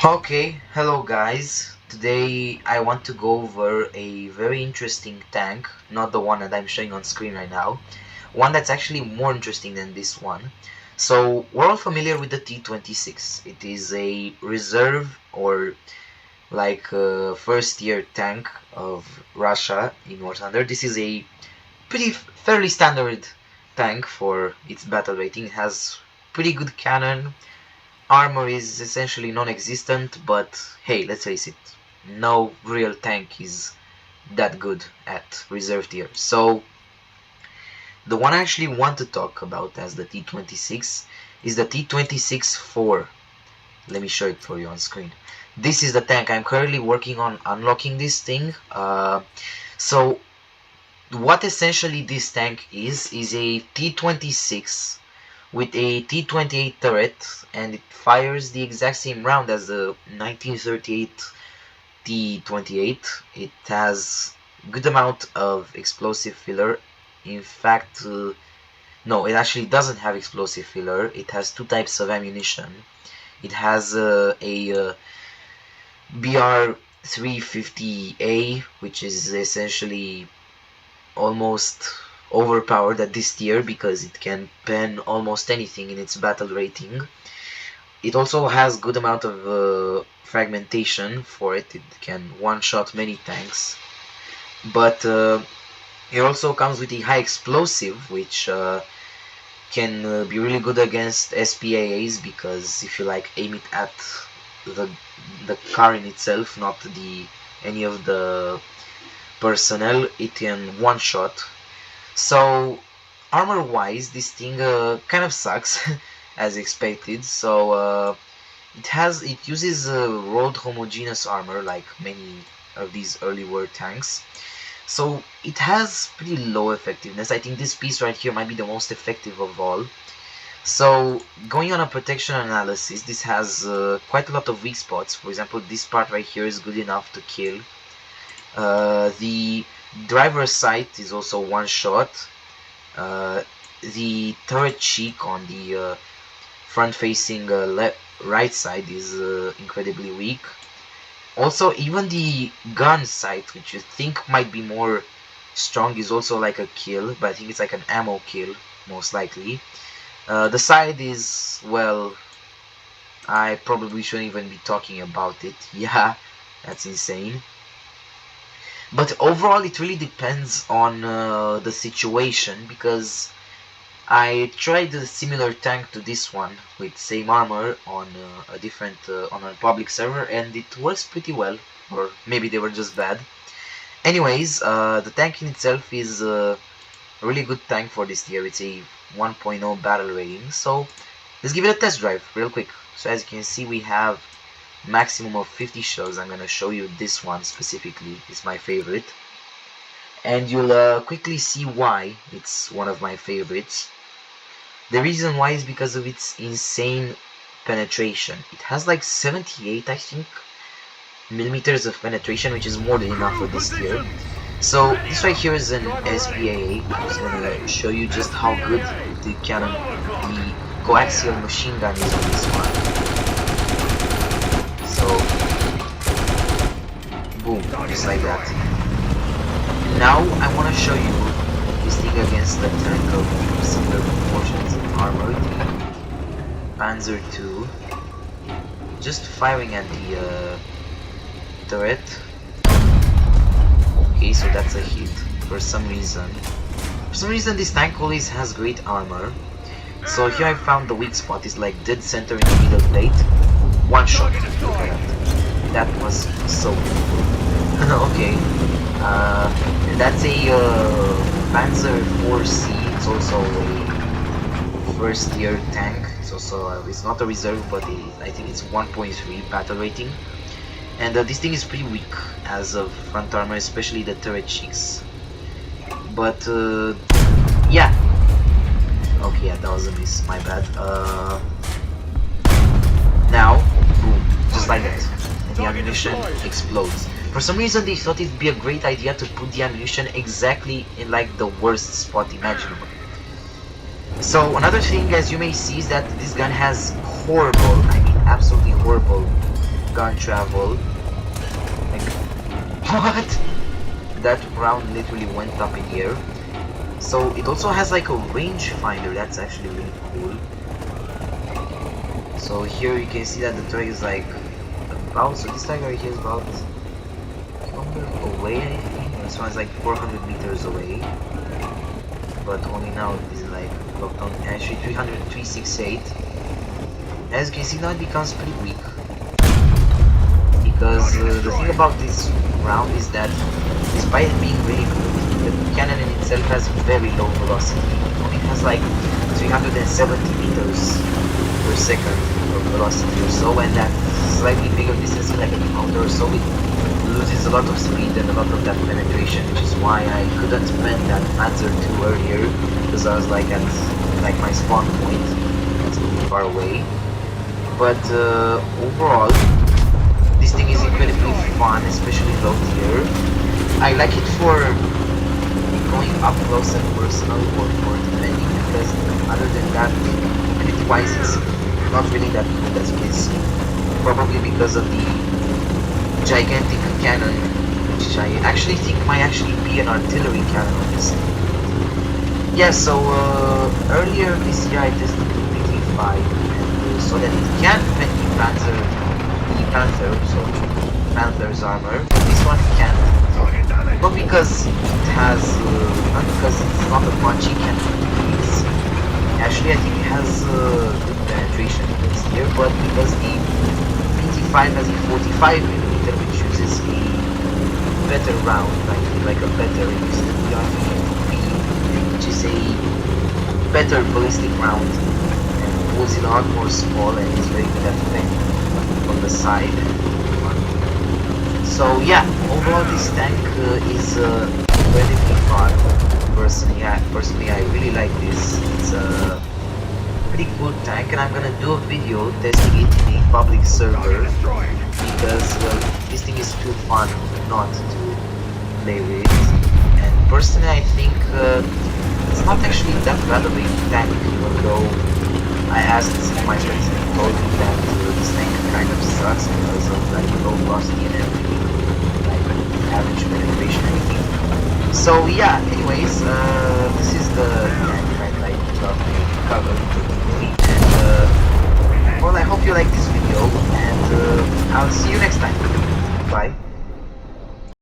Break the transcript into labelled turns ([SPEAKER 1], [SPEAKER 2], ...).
[SPEAKER 1] Okay, hello guys. Today I want to go over a very interesting tank, not the one that I'm showing on screen right now, one that's actually more interesting than this one. So we're all familiar with the T-26. It is a reserve or like first year tank of Russia in War Thunder. This is a pretty fairly standard tank for its battle rating. It has pretty good cannon. Armor is essentially non-existent, but hey, let's face it, no real tank is that good at reserve tier. So the one I actually want to talk about as the T-26 is the T-26-4. Let me show it for you on screen. This is the tank. I'm currently working on unlocking this thing. So what essentially this tank is a T-26 with a T-28 turret, and it fires the exact same round as the 1938 T-28. It has good amount of explosive filler. In fact, no, it actually doesn't have explosive filler. It has two types of ammunition. It has a BR-350A, which is essentially almost overpowered at this tier because it can pen almost anything in its battle rating. It also has good amount of fragmentation for it. It can one-shot many tanks. But it also comes with a high explosive, which can be really good against SPAAs, because if you like aim it at the car in itself, not any of the personnel, it can one-shot. So armor wise, this thing kind of sucks as expected. So it uses rolled homogeneous armor like many of these early war tanks. So it has pretty low effectiveness. I think this piece right here might be the most effective of all. So going on a protection analysis, this has quite a lot of weak spots. For example, this part right here is good enough to kill. The driver's sight is also one shot. The turret cheek on the front-facing right side is incredibly weak. Also, even the gun sight, which you think might be more strong, is also like a kill, but I think it's like an ammo kill, most likely. The side is, well, I probably shouldn't even be talking about it. Yeah, that's insane. But overall, it really depends on the situation, because I tried a similar tank to this one with same armor on a different on a public server, and it works pretty well, or maybe they were just bad. Anyways, the tank in itself is a really good tank for this tier. It's a 1.0 battle rating, so let's give it a test drive real quick. So as you can see, we have maximum of 50 shells. I'm gonna show you this one specifically. It's my favorite, and you'll quickly see why it's one of my favorites. The reason why is because of its insane penetration. It has like 78, I think, millimeters of penetration, which is more than enough for this tier. So this right here is an SPAA. I'm just gonna show you just how good the coaxial machine gun is on this one. So, boom, just like that. Now I want to show you this thing against the tank of similar proportions and armor, the Panzer II. Just firing at the turret. Okay, so that's a hit for some reason. For some reason this tank always has great armor. So here I found the weak spot is like dead center in the middle plate. One shot. Look at that. That was so beautiful. Okay. And that's a Panzer 4C. It's also a first year tank. It's also it's not a reserve, but I think it's 1.3 battle rating. And this thing is pretty weak as of front armor, especially the turret cheeks. But yeah. Okay, yeah, that was a miss. My bad. Now, boom, just like that, and the ammunition explodes. For some reason, they thought it'd be a great idea to put the ammunition exactly in like the worst spot imaginable. So another thing, as you may see, is that this gun has horrible, I mean absolutely horrible gun travel. Like, what? That round literally went up in the air. So it also has like a range finder. That's actually really cool. So here you can see that the target is like about, so this target right here is about away, I think. This one's like 400 meters away, but only now it is like locked on. Actually 368. As you can see, now it becomes pretty weak, because the thing about this round is that despite it being really good, the cannon in itself has very low velocity. It only has like 370 meters per second of velocity or so, and that slightly bigger distance, like a counter or so, it loses a lot of speed and a lot of that penetration, which is why I couldn't pen that Panzer II earlier, because I was like at like my spawn point. It's really far away. But overall, this thing is incredibly fun, especially low tier. I like it for going up close and personal or for defending, because other than that, ability wise it's not really that good as this. Probably because of the gigantic cannon, which I actually think might actually be an artillery cannon on this thing. Yeah, so earlier this year I tested the PT5 and so that it can defend the Panther, so Panther's armor. This one can't. Not because it has, not because it's not a punchy cannon. Actually, I think it has good penetration against here, but because the PT5 has a 45mm, which uses a better round, like a better B, which is a better ballistic round, and pulls in a lot more small and is very good at defending from the side. So yeah, overall this tank is incredibly fun. Personally, I really like this. It's a pretty cool tank, and I'm gonna do a video testing it in a public server, because well, this thing is too fun not to play with. And personally, I think it's not actually that bad of a tank, even though I asked my friends and they told me that this tank kind of sucks because of like low velocity and everything, like average penetration and everything. So yeah, anyways, this is the tank I'd like to cover today, and well, I hope you like this video, and I'll see you next time. Bye.